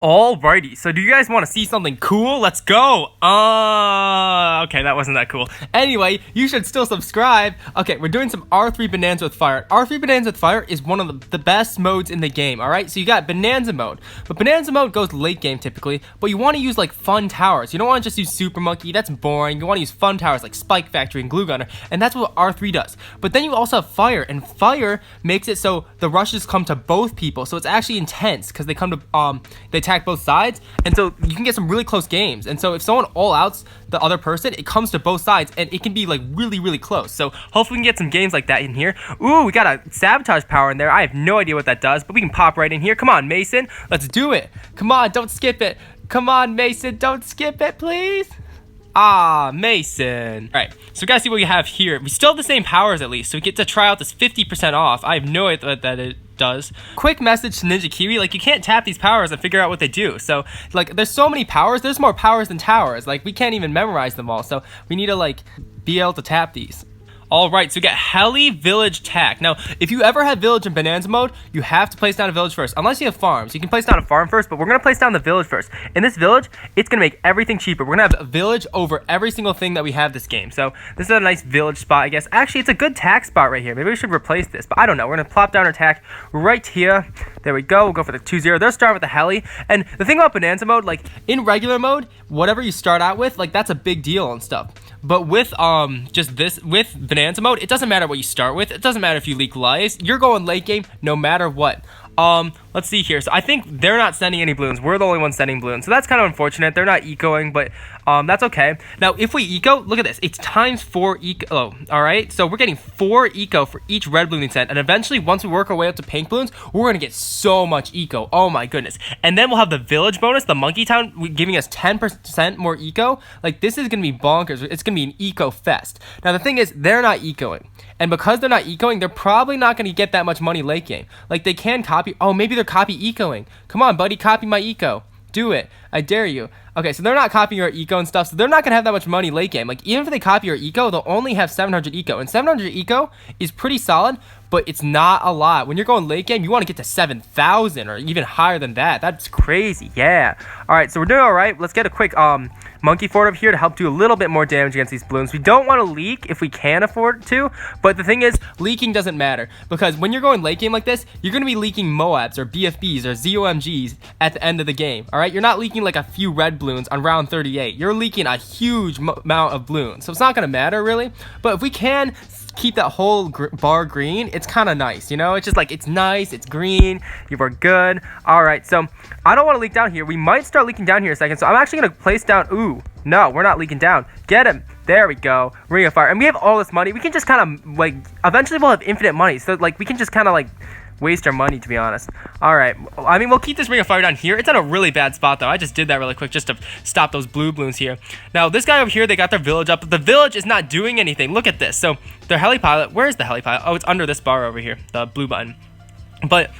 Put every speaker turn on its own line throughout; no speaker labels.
Alrighty, so do you guys want to see something cool? Let's go! Okay, that wasn't that cool. Anyway, you should still subscribe. Okay, we're doing some R3 Bonanza with Fire. R3 Bonanza with Fire is one of the best modes in the game, alright? So you got Bonanza mode. But Bonanza mode goes late game typically, but you want to use like fun towers. You don't want to just use Super Monkey, that's boring. You want to use fun towers like Spike Factory and Glue Gunner, and that's what R3 does. But then you also have Fire, and Fire makes it so the rushes come to both people, so it's actually intense, because they come to, they attack both sides, and so you can get some really close games. And so if someone all outs the other person, it comes to both sides, and it can be like really close. So hopefully we can get some games like that in here. Ooh, we got a sabotage power in there. I have no idea what that does, but we can pop right in here. Come on, Mason, let's do it. Come on, don't skip it. Come on, Mason, don't skip it, please. Ah, Mason. All right, so we gotta see what we have here. We still have the same powers at least, so we get to try out this 50% off. I have no idea what that does. Quick message to Ninja Kiwi, like, you can't tap these powers and figure out what they do. So like, there's so many powers. There's more powers than towers. Like, we can't even memorize them all. So we need to like be able to tap these. Alright, so we got Heli-Village-Tack. Now, if you ever have village in Bonanza mode, you have to place down a village first. Unless you have farms. You can place down a farm first, but we're going to place down the village first. In this village, it's going to make everything cheaper. We're going to have a village over every single thing that we have this game. So, this is a nice village spot, I guess. Actually, it's a good tack spot right here. Maybe we should replace this, but I don't know. We're going to plop down our tack right here. There we go. We'll go for the 2-0. They'll start with the heli. And the thing about Bonanza mode, like, in regular mode, whatever you start out with, like, that's a big deal and stuff. But with just this, with Bonanza mode, it doesn't matter what you start with. It doesn't matter if you leak lives. You're going late game no matter what. Let's see here. So I think they're not sending any balloons. We're the only ones sending balloons. So that's kind of unfortunate. They're not ecoing, but that's okay. Now, if we eco, look at this. It's times 4 eco. All right. So we're getting 4 eco for each red balloon we send. And eventually, once we work our way up to pink balloons, we're going to get so much eco. Oh my goodness. And then we'll have the village bonus, the monkey town, giving us 10% more eco. Like, this is going to be bonkers. It's going to be an eco fest. Now, the thing is, they're not ecoing. And because they're not ecoing, they're probably not going to get that much money late game. Like, they can copy. Oh, maybe they're copy ecoing. Come on, buddy, copy my eco. Do it. I dare you. Okay, so they're not copying our eco and stuff, so they're not going to have that much money late game. Like, even if they copy our eco, they'll only have 700 eco. And 700 eco is pretty solid, but it's not a lot. When you're going late game, you want to get to 7,000 or even higher than that. That's crazy. Yeah. All right, so we're doing all right. Let's get a quick monkey fort over here to help do a little bit more damage against these balloons. We don't want to leak if we can afford to, but the thing is, leaking doesn't matter, because when you're going late game like this, you're going to be leaking Moabs or BFBs or ZOMGs at the end of the game. All right, you're not leaking like a few red balloons on round 38. You're leaking a huge amount of balloons, so it's not going to matter really. But if we can keep that whole bar green, it's kind of nice, you know? It's just like, it's nice, it's green, you are good. All right, so I don't want to leak down here. We might start leaking down here in a second, so I'm actually going to place down, ooh, no, we're not leaking down. Get him. There we go. Ring of Fire. And we have all this money. We can just kind of, like, eventually we'll have infinite money, so, like, we can just kind of, like, waste our money, to be honest. All right, I mean, we'll keep this Ring of Fire down here. It's at a really bad spot, though. I just did that really quick just to stop those blue balloons here. Now, this guy over here, they got their village up, but the village is not doing anything. Look at this. So their heli pilot, where's the heli pilot? Oh, it's under this bar over here, the blue button. But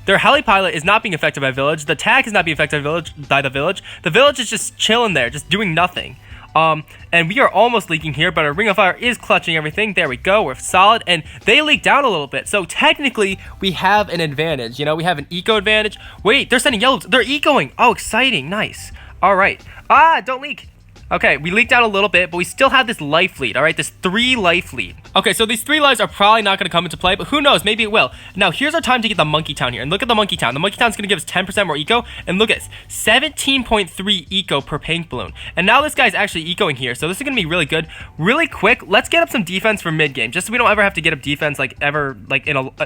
their heli pilot is not being affected by village. The tack is not being affected by the village. The village is just chilling there, just doing nothing. And we are almost leaking here, but our Ring of Fire is clutching everything. There we go. We're solid, and they leaked down a little bit. So technically, we have an advantage. You know, we have an eco advantage. Wait, they're sending yellows. They're ecoing. Oh, exciting. Nice. All right. Ah, don't leak. Okay, we leaked out a little bit, but we still have this life lead, all right? This 3 life lead. Okay, so these 3 lives are probably not going to come into play, but who knows? Maybe it will. Now, here's our time to get the monkey town here. And look at the monkey town. The monkey town's going to give us 10% more eco. And look at this, 17.3 eco per pink balloon. And now this guy's actually ecoing here, so this is going to be really good. Really quick, let's get up some defense for mid-game, just so we don't ever have to get up defense, like, ever, like,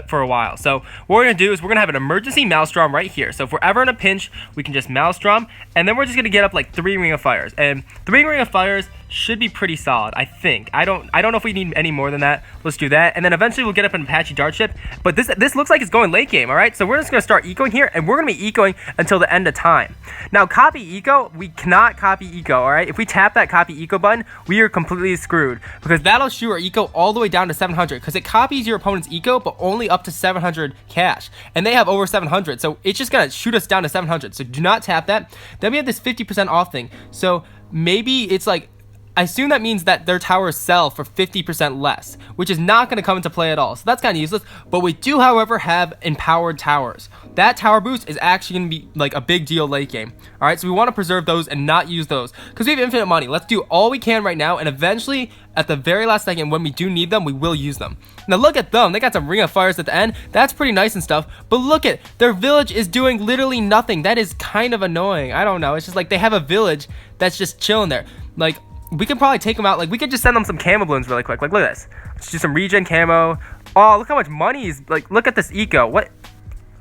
for a while. So what we're going to do is we're going to have an emergency Maelstrom right here. So if we're ever in a pinch, we can just Maelstrom. And then we're just going to get up, like, 3 Ring of Fires. And 3 Ring of Fires should be pretty solid, I think. I don't know if we need any more than that. Let's do that, and then eventually we'll get up an Apache Dart ship. But this looks like it's going late game, all right? So we're just gonna start ecoing here, and we're gonna be ecoing until the end of time. Now, copy eco, we cannot copy eco, all right? If we tap that copy eco button, we are completely screwed, because that'll shoot our eco all the way down to 700, because it copies your opponent's eco, but only up to 700 cash, and they have over 700, so it's just gonna shoot us down to 700. So do not tap that. Then we have this 50% off thing. So maybe it's like I assume that means that their towers sell for 50% less, which is not going to come into play at all. So that's kind of useless. But we do, however, have empowered towers. That tower boost is actually going to be like a big deal late game. All right, so we want to preserve those and not use those because we have infinite money. Let's do all we can right now, and eventually, at the very last second, when we do need them, we will use them. Now look at them. They got some Ring of Fires at the end. That's pretty nice and stuff. But look at their village is doing literally nothing. That is kind of annoying. I don't know. It's just like they have a village that's just chilling there. Like, we could probably take them out. Like, we could just send them some camo balloons really quick. Like, look at this. Let's do some regen camo. Oh, look how much money is, like, look at this eco. What?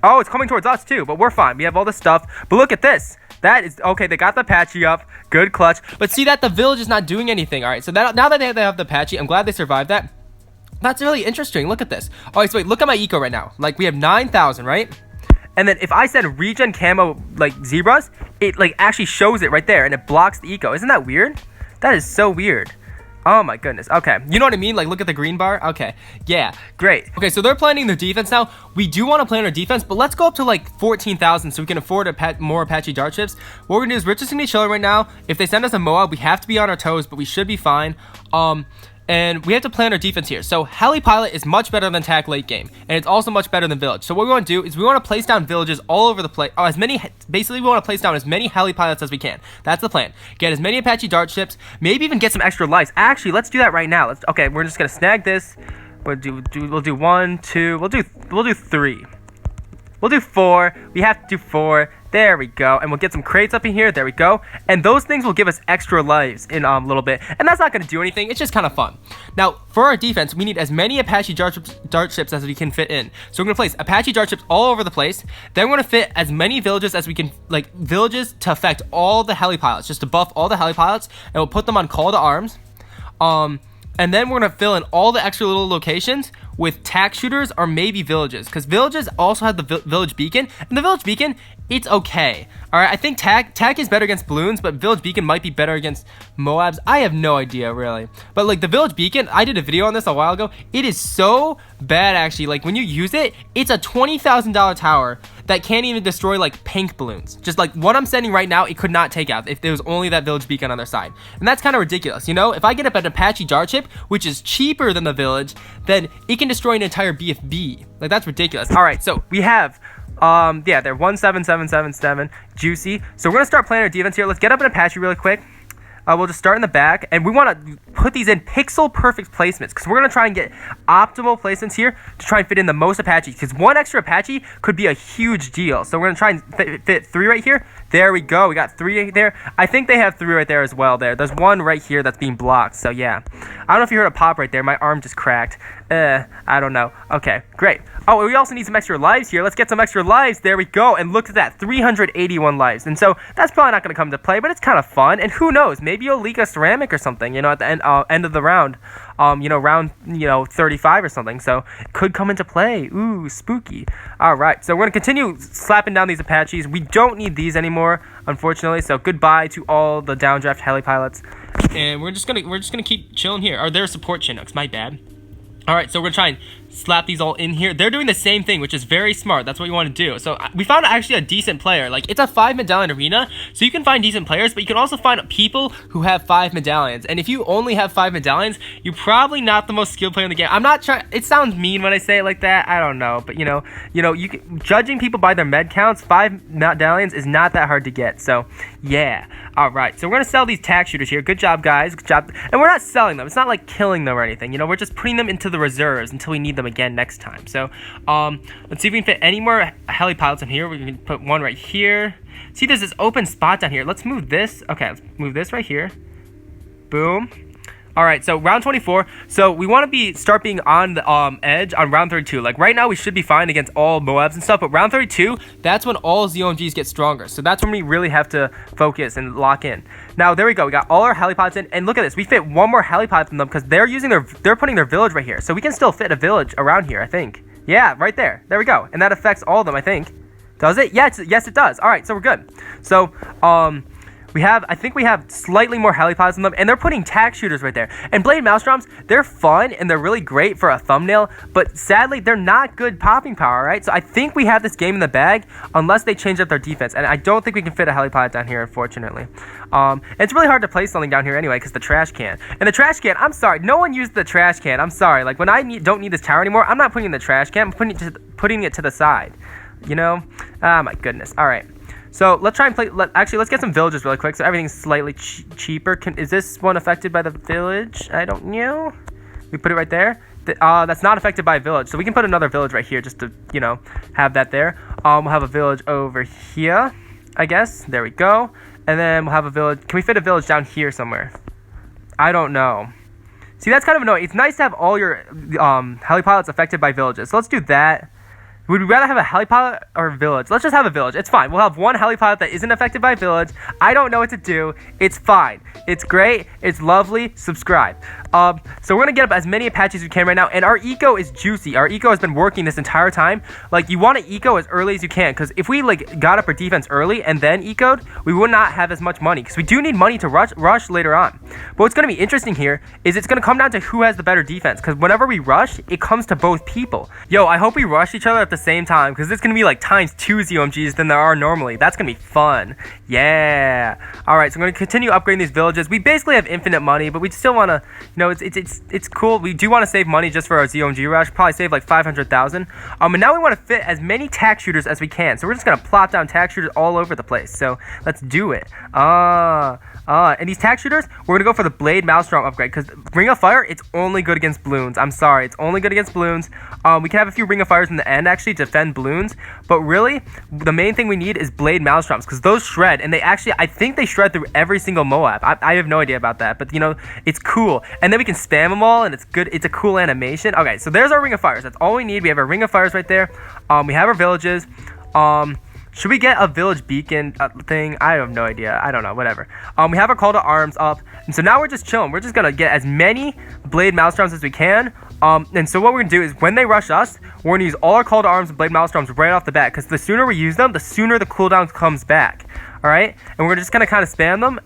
Oh, it's coming towards us too, but we're fine. We have all this stuff. But look at this. That is, okay, they got the Apache up. Good clutch. But see that the village is not doing anything. All right, so that, now that they have the Apache, I'm glad they survived that. That's really interesting. Look at this. All right, so wait, look at my eco right now. Like, we have 9,000, right? And then if I said regen camo, like, zebras, it, like, actually shows it right there, and it blocks the eco. Isn't that weird? That is so weird. Oh my goodness. Okay, you know what I mean? Like, look at the green bar. Okay, yeah, great. Okay, so they're planning their defense now. We do want to plan our defense, but let's go up to like 14,000 so we can afford more Apache dart ships. What we're gonna do is we're just gonna be chilling right now. If they send us a Moab, we have to be on our toes, but we should be fine. And we have to plan our defense here. So Heli-Pilot is much better than Tack late game, and it's also much better than Village. So what we want to do is we want to place down villages all over the place. Basically we want to place down as many Heli-Pilots as we can. That's the plan. Get as many Apache dart ships, maybe even get some extra lives. Actually, let's do that right now. Okay, we're just gonna snag this. We'll do 1, 2. We'll do 3. We'll do 4. We have to do 4. There we go. And we'll get some crates up in here. There we go. And those things will give us extra lives in a little bit. And that's not going to do anything. It's just kind of fun. Now, for our defense, we need as many Apache dart ships as we can fit in. So we're going to place Apache dart ships all over the place. Then we're going to fit as many villages as we can, like villages to affect all the heli-pilots, just to buff all the heli-pilots. And we'll put them on call to arms. And then we're going to fill in all the extra little locations with tack shooters or maybe villages. Because villages also have the village beacon. And the village beacon, it's okay. Alright, I think tack is better against balloons, but village beacon might be better against Moabs. I have no idea, really. But like the village beacon, I did a video on this a while ago. It is so bad, actually. Like when you use it, it's a $20,000 tower that can't even destroy like pink balloons. Just like what I'm sending right now, it could not take out if there was only that village beacon on their side. And that's kind of ridiculous, you know? If I get up an Apache dart ship, which is cheaper than the village, then it can destroy an entire BFB. Like that's ridiculous. All right, so we have yeah, they're 17777 juicy. So we're gonna start planning our defense here. Let's get up an Apache really quick. We'll just start in the back, and we want to put these in pixel perfect placements because we're going to try and get optimal placements here to try and fit in the most Apache, because one extra Apache could be a huge deal. So we're going to try and fit 3 right here. There we go. We got 3 right there. I think they have 3 right there as well. There's 1 right here that's being blocked. So yeah, I don't know if you heard a pop right there. My arm just cracked. I don't know. Okay, great. Oh, we also need some extra lives here. Let's get some extra lives. There we go. And look at that, 381 lives. And so that's probably not going to come to play, but it's kind of fun. And who knows? Maybe you'll leak a ceramic or something, you know, at the end of the round. You know, round 35 or something. So it could come into play. Ooh, spooky. All right. So we're going to continue slapping down these Apaches. We don't need these anymore, unfortunately. So goodbye to all the downdraft heli pilots. And we're just gonna keep chilling here. Or they're support Chinooks. My bad. All right, so we're gonna try and slap these all in here. They're doing the same thing, which is very smart. That's what you want to do. So we found actually a decent player. Like, it's a 5 medallion arena, so you can find decent players, but you can also find people who have 5 medallions. And if you only have 5 medallions, you're probably not the most skilled player in the game. I'm not trying. It sounds mean when I say it like that. I don't know, but judging people by their med counts, 5 medallions is not that hard to get. So yeah. All right, so we're gonna sell these tack shooters here. Good job, guys. Good job. And we're not selling them. It's not like killing them or anything. You know, we're just putting them into the reserves until we need them again next time. So let's see if we can fit any more heli pilots in here. We can put 1 right here. See, there's this open spot down here. Let's move this. Okay, let's move this right here. Boom. All right, so round 24. So we want to start being on the edge on round 32. Like right now, we should be fine against all Moabs and stuff. But round 32, that's when all ZOMGs get stronger. So that's when we really have to focus and lock in. Now there we go. We got all our helipods in, and look at this. We fit 1 more helipod from them because they're putting their village right here. So we can still fit a village around here, I think. Yeah, right there. There we go. And that affects all of them, I think. Does it? Yes, it does. All right, so we're good. So I think we have slightly more helipods than them, and they're putting tack shooters right there. And blade maelstroms, they're fun and they're really great for a thumbnail, but sadly they're not good popping power, right? So I think we have this game in the bag unless they change up their defense, and I don't think we can fit a helipod down here, unfortunately. It's really hard to place something down here anyway because the trash can. And the trash can, I'm sorry, no one used the trash can. I'm sorry. Like when I don't need this tower anymore, I'm not putting it in the trash can. I'm putting it to the side. You know? Ah, my goodness. All right. So let's try and play. Actually, let's get some villages really quick. So everything's slightly cheaper. Is this one affected by the village? I don't know. We put it right there. That's not affected by a village. So we can put another village right here just to, you know, have that there. We'll have a village over here, I guess. There we go. And then we'll have a village. Can we fit a village down here somewhere? I don't know. See, that's kind of annoying. It's nice to have all your helipilots affected by villages. So let's do that. Would we rather have a helipilot or a village? Let's just have a village. It's fine. We'll have one helipilot that isn't affected by village. I don't know what to do. It's fine. It's great. It's lovely. Subscribe. So we're going to get up as many Apaches as we can right now. And our eco is juicy. Our eco has been working this entire time. Like, you want to eco as early as you can. Because if we, like, got up our defense early and then ecoed, we would not have as much money. Because we do need money to rush later on. But what's going to be interesting here is it's going to come down to who has the better defense. Because whenever we rush, it comes to both people. Yo, I hope we rush each other at the same time, because it's gonna be like times 2 ZOMGs than there are normally. That's gonna be fun. Yeah. All right, so I'm gonna continue upgrading these villages. We basically have infinite money, but we still want to, you know, it's cool. We do want to save money just for our ZOMG rush. Probably save like 500,000. And now we want to fit as many tack shooters as we can. So we're just gonna plop down tack shooters all over the place. So let's do it. And these tack shooters, we're gonna go for the blade maelstrom upgrade, because ring of fire, it's only good against balloons. I'm sorry, it's only good against balloons. We can have a few ring of fires in the end actually to defend balloons, but really the main thing we need is blade maelstroms, because those shred, and they actually, I think they shred through every single Moab. I have no idea about that, but you know, it's cool. And then we can spam them all, and it's good. It's a cool animation. Okay, so there's our ring of fires. That's all we need. We have our ring of fires right there. We have our villages. Should we get a village beacon thing? I have no idea. I don't know. Whatever. We have our call to arms up. And so now we're just chilling. We're just going to get as many blade maelstroms as we can. And so what we're going to do is when they rush us, we're going to use all our call to arms and blade maelstroms right off the bat. Because the sooner we use them, the sooner the cooldown comes back. Alright? And we're just going to kind of spam them.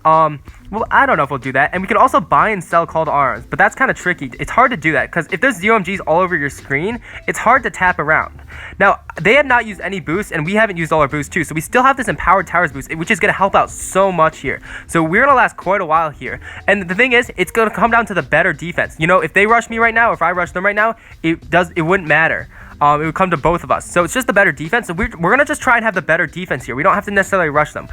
Well, I don't know if we'll do that. And we can also buy and sell call to arms. But that's kind of tricky. It's hard to do that. Because if there's ZOMGs all over your screen, it's hard to tap around. Now, they have not used any boosts. And we haven't used all our boosts too. So we still have this empowered towers boost, which is going to help out so much here. So we're going to last quite a while here. And the thing is, it's going to come down to the better defense. You know, if they rush me right now, or if I rush them right now, it wouldn't matter. It would come to both of us. So it's just the better defense. So we're going to just try and have the better defense here. We don't have to necessarily rush them.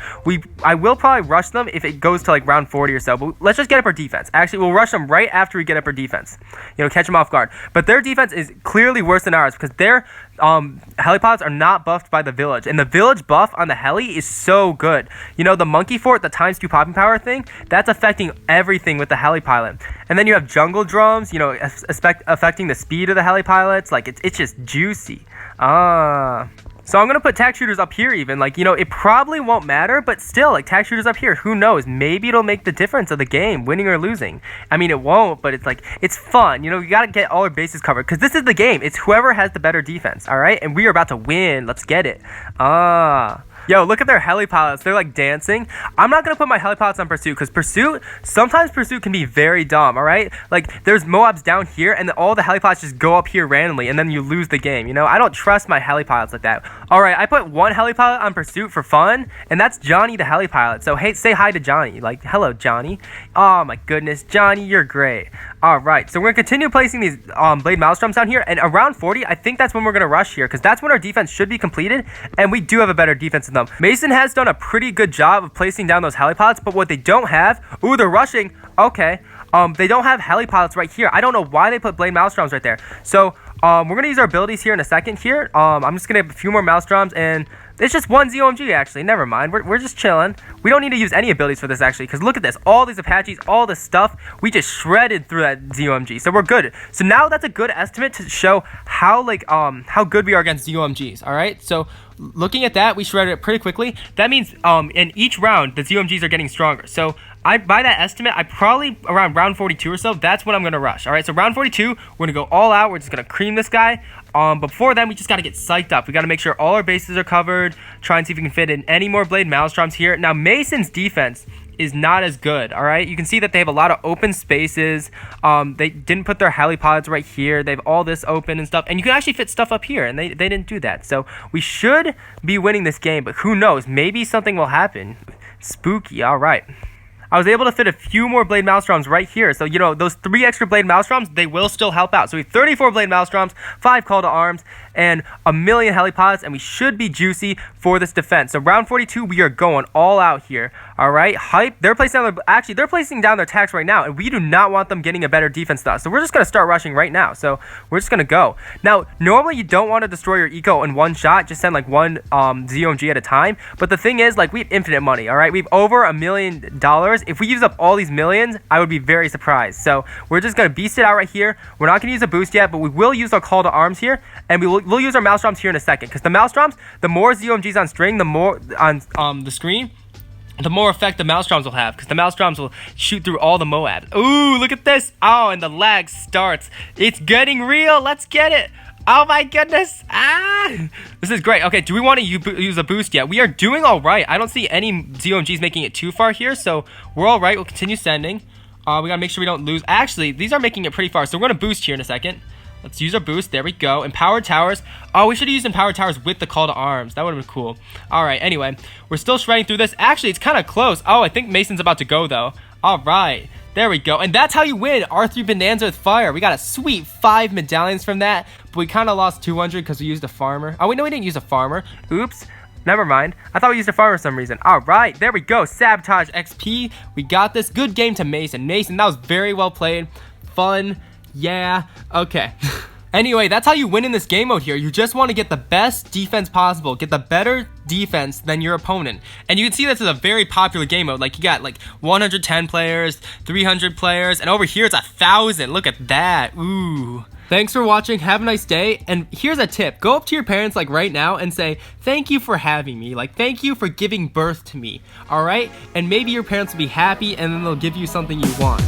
I will probably rush them if it goes to like round 40 or so. But let's just get up our defense. Actually, we'll rush them right after we get up our defense. You know, catch them off guard. But their defense is clearly worse than ours because their helipods are not buffed by the village. And the village buff on the heli is so good. You know, the monkey fort, the ×2 popping power thing, that's affecting everything with the helipilot. And then you have jungle drums, you know, affecting the speed of the helipilots. Like, it's just juicy. So I'm going to put tack shooters up here even. Like, you know, it probably won't matter, but still, like, tack shooters up here, who knows? Maybe it'll make the difference of the game, winning or losing. I mean, it won't, but it's like, it's fun. You know, we got to get all our bases covered, because this is the game. It's whoever has the better defense, all right? And we are about to win. Let's get it. Yo, look at their helipilots. They're like dancing. I'm not going to put my helipilots on Pursuit because sometimes Pursuit can be very dumb, all right? Like, there's Moabs down here and all the helipilots just go up here randomly and then you lose the game, you know? I don't trust my helipilots like that. All right, I put one helipilot on Pursuit for fun, and that's Johnny the helipilot. So, hey, say hi to Johnny. Like, hello, Johnny. Oh, my goodness. Johnny, you're great. All right, so we're going to continue placing these blade maelstroms down here, and around 40, I think that's when we're going to rush here, because that's when our defense should be completed, and we do have a better defense than them. Mason has done a pretty good job of placing down those helipods, but what they don't have, ooh, they're rushing, okay, they don't have helipods right here. I don't know why they put blade maelstroms right there. So, we're going to use our abilities here in a second here. I'm just going to have a few more maelstroms, and it's just one ZOMG, actually. Never mind. We're just chilling. We don't need to use any abilities for this, actually, because look at this. All these Apaches, all this stuff, we just shredded through that ZOMG. So we're good. So now that's a good estimate to show how, like, how good we are against ZOMGs, all right? So looking at that, we shredded it pretty quickly. That means in each round, the ZOMGs are getting stronger. So by that estimate, I probably around round 42 or so, that's when I'm going to rush. All right, so round 42, we're going to go all out. We're just going to cream this guy. Before then, we just got to get psyched up. We got to make sure all our bases are covered. Try and see if we can fit in any more blade maelstroms here. Now, Mason's defense is not as good, all right? You can see that they have a lot of open spaces. They didn't put their helipods right here. They have all this open and stuff, and you can actually fit stuff up here, and they didn't do that. So we should be winning this game, but who knows? Maybe something will happen. Spooky, all right. I was able to fit a few more Blade Maelstroms right here. So, you know, those 3 extra Blade Maelstroms, they will still help out. So we have 34 Blade Maelstroms, 5 Call to Arms, and a million Helipods, and we should be juicy for this defense. So round 42, we are going all out here. All right, hype. They're placing down their attacks right now, and we do not want them getting a better defense to us. So we're just going to start rushing right now. So we're just going to go. Now, normally you don't want to destroy your eco in one shot. Just send like one ZOMG at a time. But the thing is, like, we have infinite money, all right? We have over $1 million. If we use up all these millions, I would be very surprised. So we're just going to beast it out right here. We're not going to use a boost yet, but we will use our Call to Arms here, and we'll use our Maelstroms here in a second. Because the Maelstroms, the more ZOMGs on string, the more on the screen, the more effect the Maelstroms will have, because the Maelstroms will shoot through all the Moabs. Ooh, look at this. Oh, and the lag starts. It's getting real. Let's get it. Oh my goodness. Ah, this is great. Okay, do we want to use a boost yet? We are doing all right. I don't see any ZOMGs making it too far here, so we're all right. We'll continue sending. We gotta make sure we don't lose. Actually, these are making it pretty far, so we're gonna boost here in a second. Let's use our boost. There we go. Empowered towers. Oh, we should have used empowered towers with the Call to Arms. That would have been cool. All right, anyway, we're still shredding through this. Actually, it's kind of close. Oh, I think Mason's about to go, though. All right, there we go. And that's how you win R3 Bonanza with fire. We got a sweet 5 medallions from that, but we kind of lost 200 because we used a farmer. Oh, wait, no, we didn't use a farmer. Oops. Never mind. I thought we used a farmer for some reason. All right, there we go. Sabotage XP. We got this. Good game to Mason. Mason, that was very well played. Fun. Yeah, okay. Anyway, that's how you win in this game mode here. You just want to get the best defense possible. Get the better defense than your opponent. And you can see this is a very popular game mode. Like, you got like 110 players, 300 players, and over here it's 1,000. Look at that. Ooh. Thanks for watching. Have a nice day. And here's a tip. Go up to your parents like right now and say, thank you for having me. Like, thank you for giving birth to me. All right? And maybe your parents will be happy and then they'll give you something you want.